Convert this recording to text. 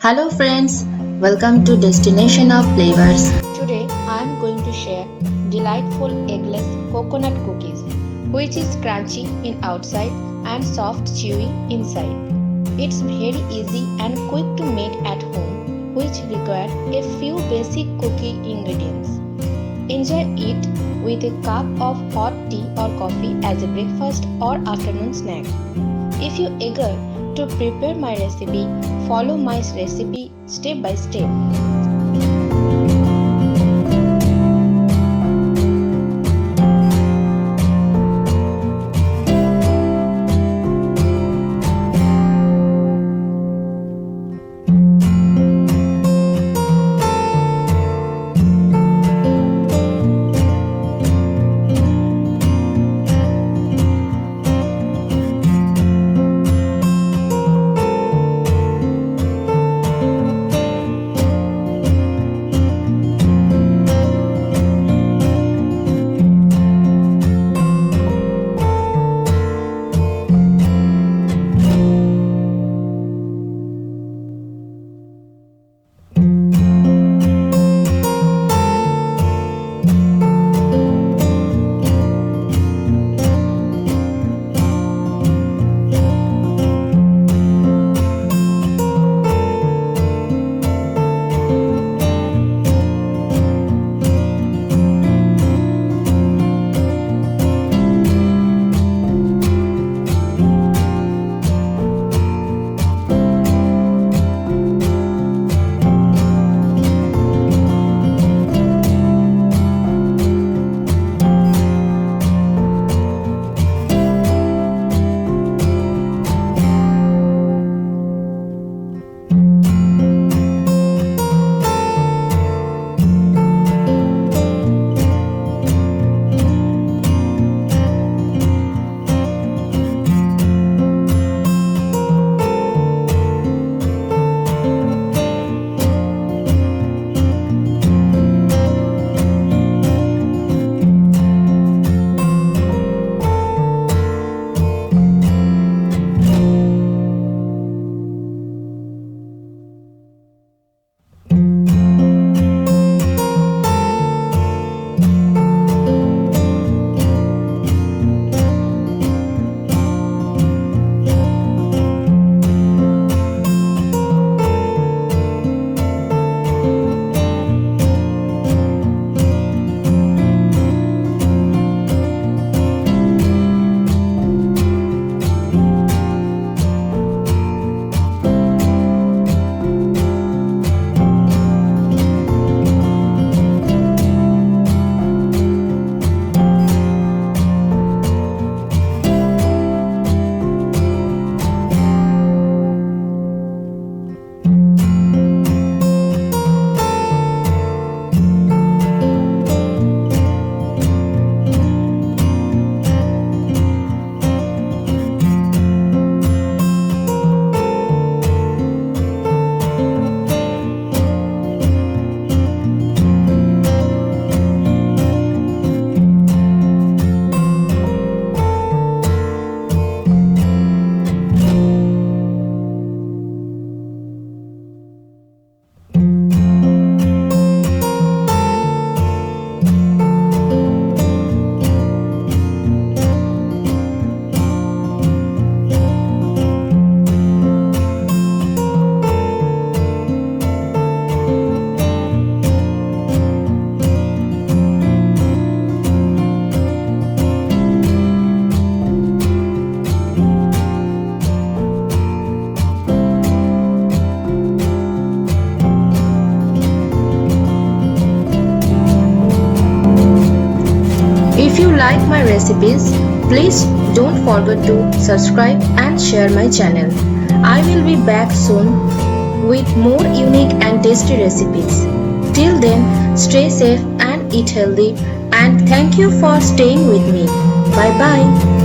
Hello friends, welcome to Destination of Flavors. Today I am going to share delightful eggless coconut cookies, which is crunchy in outside and soft chewy inside. It's very easy and quick to make at home, which require a few basic cookie ingredients. Enjoy it with a cup of hot tea or coffee as a breakfast or afternoon snack. If you eager to prepare my recipe, follow my recipe step by step. If you like my recipes, please don't forget to subscribe and share my channel. I will be back soon with more unique and tasty recipes. Till then, stay safe and eat healthy, and thank you for staying with me. Bye bye.